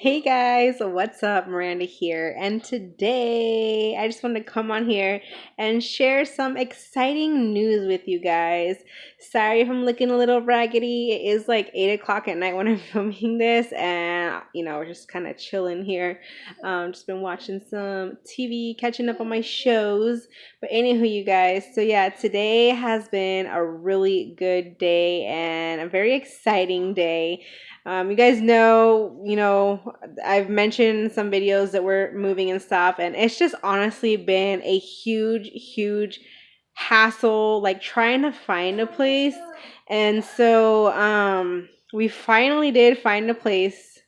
Hey guys, what's up? Miranda here, and today I just wanted to come on here and share some exciting news with you guys. Sorry if I'm looking a little raggedy. It is like 8 o'clock at night when I'm filming this, and we're just kind of chilling here. Just been watching some TV, catching up on my shows. But anywho, you guys, so yeah, today has been a really good day and a very exciting day. You guys know, I've mentioned in some videos that we're moving and stuff, and it's just honestly been a huge, huge hassle, like trying to find a place. And so, we finally did find a place,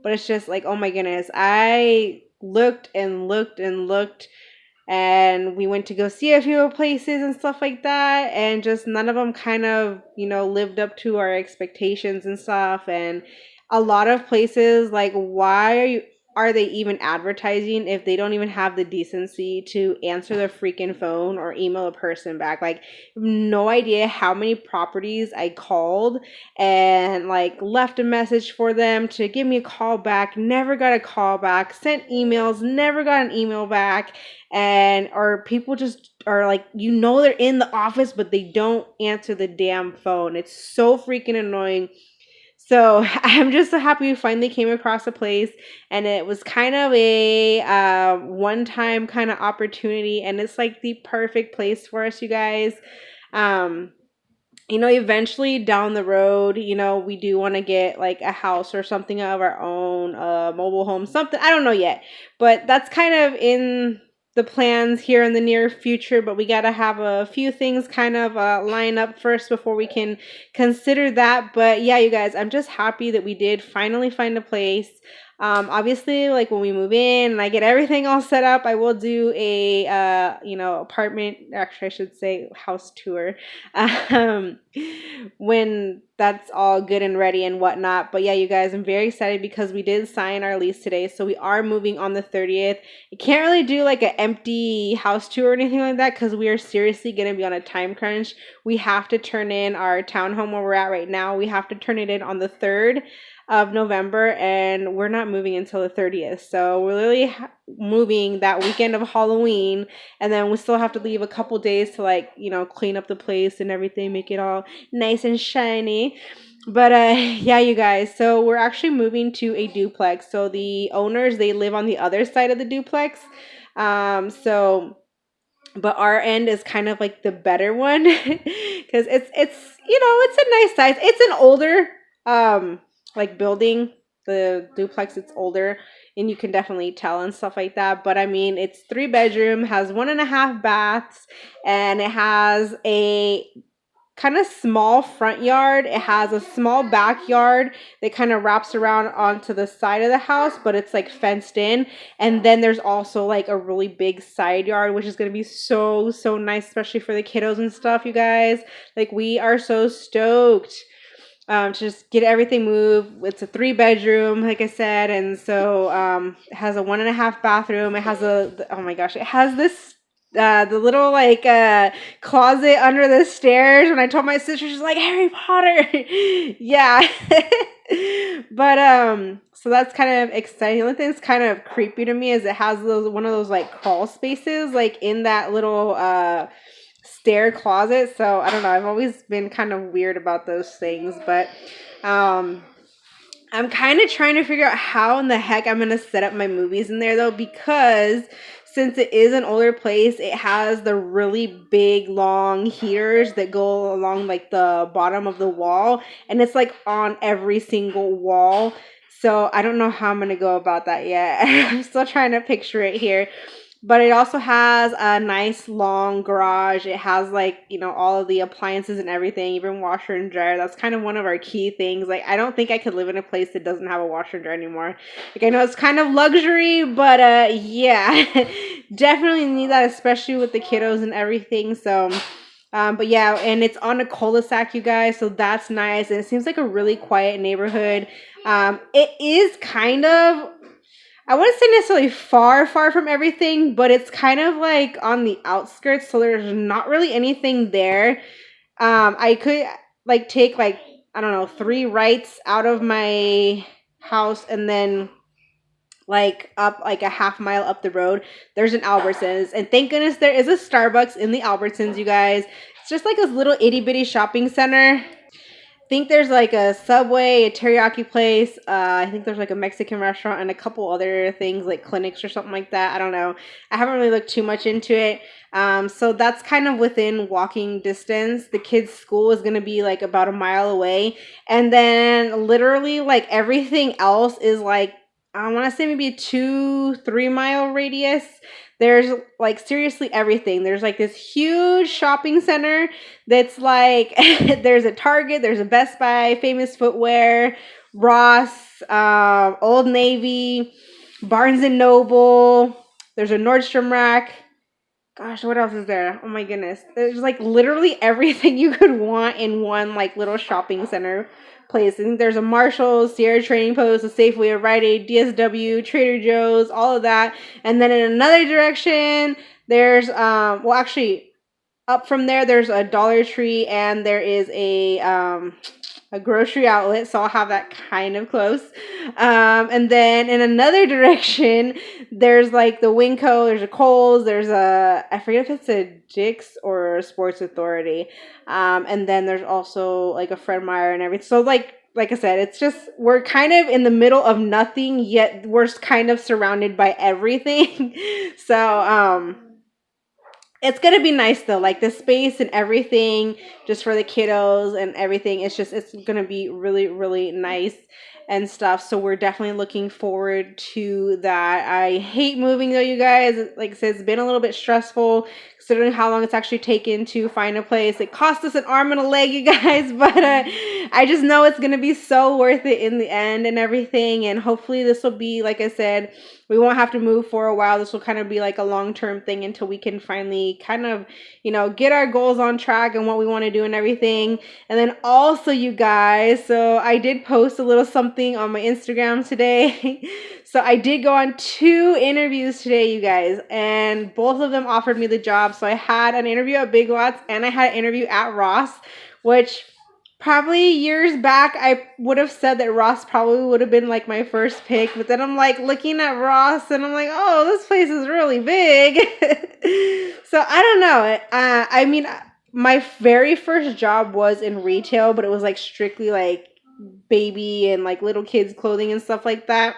but it's just like, oh my goodness, I looked and looked and looked and we went to go see a few places and stuff like that, and just none of them kind of lived up to our expectations and stuff. And a lot of places, like, why are they even advertising if they don't even have the decency to answer their freaking phone or email a person back? Like, no idea how many properties I called and like left a message for them to give me a call back, never got a call back, sent emails, never got an email back. And or people just are like, they're in the office but they don't answer the damn phone. It's so freaking annoying. So I'm just so happy we finally came across a place, and it was kind of a one-time kind of opportunity, and it's like the perfect place for us, you guys. um Eventually down the road, we do want to get like a house or something of our own, mobile home, something. I don't know yet, but that's kind of in the plans here in the near future. But we got to have a few things kind of line up first before we can consider that. But yeah, you guys, I'm just happy that we did finally find a place. Obviously, like when we move in and I get everything all set up, I will do a apartment, actually I should say house tour, um, when that's all good and ready and whatnot. But yeah, you guys, I'm very excited because we did sign our lease today. So we are moving on the 30th. I can't really do like an empty house tour or anything like that because we are seriously going to be on a time crunch. We have to turn in our townhome where we're at right now. We have to turn it in on the 3rd of November, and we're not moving until the 30th. So we're literally moving that weekend of Halloween, and then we still have to leave a couple days to like, clean up the place and everything, make it all nice and shiny. But yeah, you guys, so we're actually moving to a duplex. So the owners, they live on the other side of the duplex. So but our end is kind of like the better one because it's a nice size. It's an older like building. The duplex, it's older, and you can definitely tell and stuff like that. But I mean, it's 3 bedroom, has 1.5 baths, and it has a kind of small front yard. It has a small backyard that kind of wraps around onto the side of the house, but it's like fenced in. And then there's also like a really big side yard, which is going to be so, so nice, especially for the kiddos and stuff, you guys. Like, we are so stoked to just get everything moved. It's a 3 bedroom, like I said. And so it has a 1.5 bathroom. It has oh my gosh, it has this the little like closet under the stairs. When I told my sister, she's like, Harry Potter. Yeah. But so that's kind of exciting. The only thing that's kind of creepy to me is it has one of those like crawl spaces like in that little stair closet. So I don't know, I've always been kind of weird about those things. But I'm kind of trying to figure out how in the heck I'm going to set up my movies in there, though, because since it is an older place, it has the really big, long heaters that go along like the bottom of the wall, and it's like on every single wall. So I don't know how I'm going to go about that yet. I'm still trying to picture it here. But it also has a nice long garage. It has like, all of the appliances and everything, even washer and dryer. That's kind of one of our key things. Like, I don't think I could live in a place that doesn't have a washer and dryer anymore. Like, I know it's kind of luxury, but yeah, definitely need that, especially with the kiddos and everything. So but yeah, and it's on a cul-de-sac, you guys, so that's nice. And it seems like a really quiet neighborhood. It is kind of, I wouldn't say necessarily far from everything, but it's kind of like on the outskirts, so there's not really anything there. I could like take like, I don't know, 3 rights out of my house, and then like up like a half mile up the road, there's an Albertsons. And thank goodness there is a Starbucks in the Albertsons, you guys. It's just like this little itty bitty shopping center. Think there's like a Subway, a teriyaki place. I think there's like a Mexican restaurant and a couple other things like clinics or something like that. I don't know. I haven't really looked too much into it. So that's kind of within walking distance. The kids' school is going to be like about a mile away. And then literally like everything else is like, I want to say maybe a 2-3 mile radius. There's like seriously everything. There's like this huge shopping center that's like, there's a Target, there's a Best Buy, Famous Footwear, Ross, Old Navy, Barnes and Noble. There's a Nordstrom Rack. Gosh, what else is there? Oh my goodness. There's like literally everything you could want in one like little shopping center place. I think there's a Marshalls, Sierra Trading Post, a Safeway, a Rite Aid, DSW, Trader Joe's, all of that. And then in another direction, there's well actually up from there there's a Dollar Tree and there is a grocery outlet, so I'll have that kind of close. And then in another direction, there's like the Winco, there's a Kohl's, there's a, I forget if it's a Dick's or a Sports Authority. And then there's also like a Fred Meyer and everything. So like I said, it's just, we're kind of in the middle of nothing, yet we're kind of surrounded by everything. So, it's going to be nice though, like the space and everything just for the kiddos and everything. It's going to be really, really nice and stuff. So we're definitely looking forward to that. I hate moving though, you guys. Like I said, it's been a little bit stressful considering how long it's actually taken to find a place. It cost us an arm and a leg, you guys, but I just know it's going to be so worth it in the end and everything. And hopefully this will be, like I said, we won't have to move for a while. This will kind of be like a long-term thing until we can finally kind of, get our goals on track and what we want to do and everything. And then also, you guys, so I did post a little something on my Instagram today. So I did go on 2 interviews today, you guys, and both of them offered me the job. So I had an interview at Big Lots and I had an interview at Ross, which probably years back, I would have said that Ross probably would have been like my first pick. But then I'm like looking at Ross and I'm like, oh, this place is really big. So I don't know. I mean, my very first job was in retail, but it was like strictly like baby and like little kids clothing and stuff like that.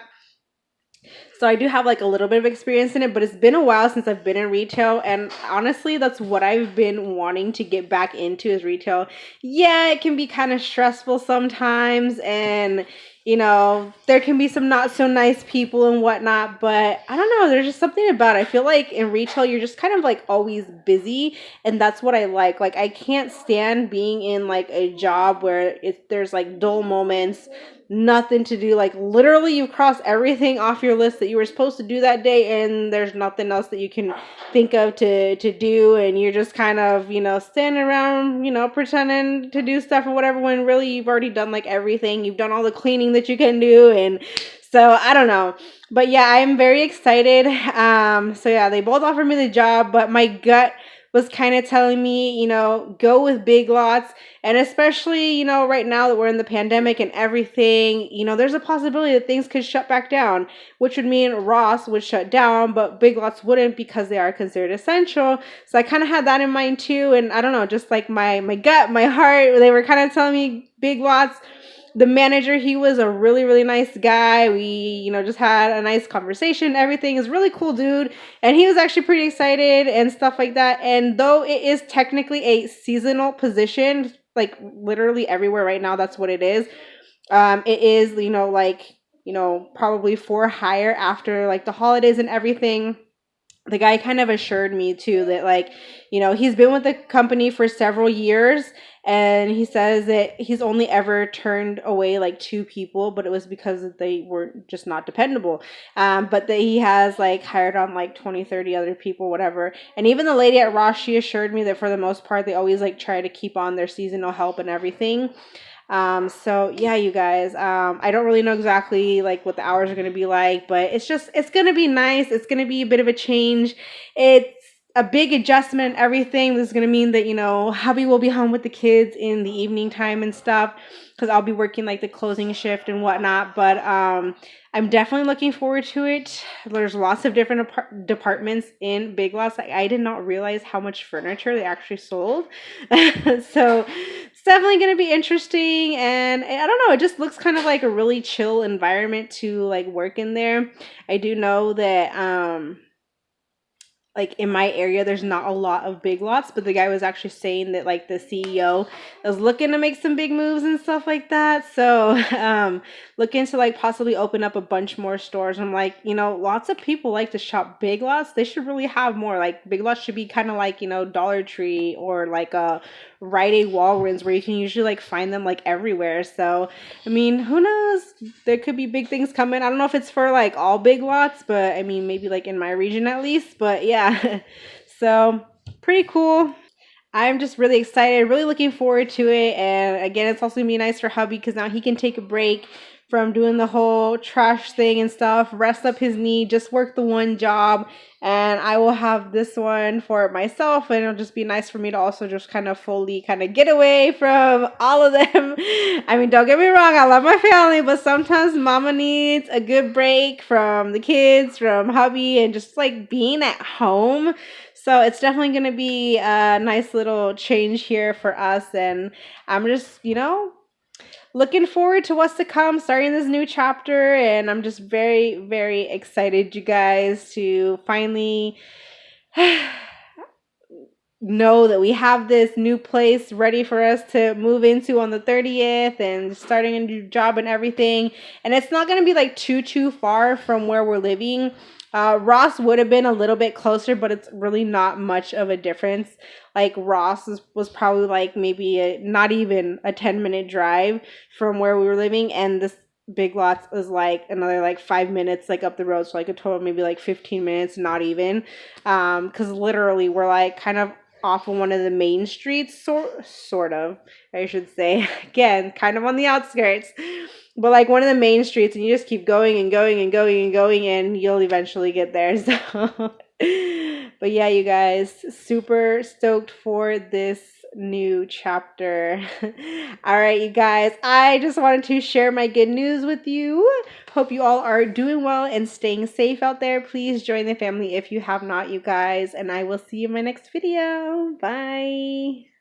So I do have like a little bit of experience in it, but it's been a while since I've been in retail. And honestly, that's what I've been wanting to get back into is retail. Yeah, it can be kind of stressful sometimes. And, there can be some not so nice people and whatnot. But I don't know. There's just something about it. I feel like in retail, you're just kind of like always busy. And that's what I like. Like I can't stand being in like a job where there's like dull moments, nothing to do. Like literally you've crossed everything off your list that you were supposed to do that day and there's nothing else that you can think of to do, and you're just kind of standing around pretending to do stuff or whatever, when really you've already done like everything. You've done all the cleaning that you can do. And so I don't know, but yeah, I'm very excited. So yeah, they both offered me the job, but my gut was kind of telling me, go with Big Lots. And especially, right now that we're in the pandemic and everything, there's a possibility that things could shut back down, which would mean Ross would shut down, but Big Lots wouldn't because they are considered essential. So I kind of had that in mind too. And I don't know, just like my gut, my heart, they were kind of telling me Big Lots. The manager, he was a really, really nice guy. We, just had a nice conversation. Everything is really cool dude. And he was actually pretty excited and stuff like that. And though it is technically a seasonal position, like literally everywhere right now, that's what it is. It is, probably for hire after like the holidays and everything. The guy kind of assured me too that like, he's been with the company for several years, and he says that he's only ever turned away like 2 people, but it was because they were just not dependable. But that he has like hired on like 20-30 other people, whatever. And even the lady at Ross, she assured me that for the most part, they always like try to keep on their seasonal help and everything. So yeah, you guys, I don't really know exactly like what the hours are going to be like, but it's going to be nice. It's going to be a bit of a change. a big adjustment, everything. This is going to mean that, you know, hubby will be home with the kids in the evening time and stuff, because I'll be working like the closing shift and whatnot. But I'm definitely looking forward to it. There's lots of different departments in Big Lots. Like, I did not realize how much furniture they actually sold. So it's definitely going to be interesting. And I don't know, it just looks kind of like a really chill environment to like work in there. I do know that like in my area there's not a lot of Big Lots, but the guy was actually saying that like the CEO is looking to make some big moves and stuff like that. So looking to like possibly open up a bunch more stores. I'm like, you know, lots of people like to shop Big Lots. They should really have more. Like Big Lots should be kind of like, you know, Dollar Tree or like a Rite Aid, Walgreens, where you can usually like find them like everywhere. So I mean, who knows, there could be big things coming. I don't know if it's for like all Big Lots, but I mean maybe like in my region at least. But yeah. So pretty cool. I'm just really excited, really looking forward to it. And again, it's also gonna be nice for hubby because now he can take a break from doing the whole trash thing and stuff, rest up his knee, just work the one job, and I will have this one for myself. And it'll just be nice for me to also just kind of fully kind of get away from all of them. I mean, don't get me wrong, I love my family, but sometimes mama needs a good break from the kids, from hubby, and just like being at home. So it's definitely going to be a nice little change here for us. And I'm just, you know, looking forward to what's to come, starting this new chapter. And I'm just very, very excited, you guys, to finally know that we have this new place ready for us to move into on the 30th and starting a new job and everything. And it's not going to be like too far from where we're living. Ross would have been a little bit closer, but it's really not much of a difference. Like Ross was probably like maybe not even a 10-minute drive from where we were living, and this Big Lots was like another like 5 minutes like up the road, so like a total maybe like 15 minutes, not even. Because literally we're like kind of off of one of the main streets, sort of, I should say. Again, kind of on the outskirts, but like one of the main streets, and you just keep going and going and going and going, and you'll eventually get there. So but yeah, you guys, super stoked for this new chapter. All right, you guys, I just wanted to share my good news with you. Hope you all are doing well and staying safe out there. Please join the family if you have not, you guys, and I will see you in my next video. Bye.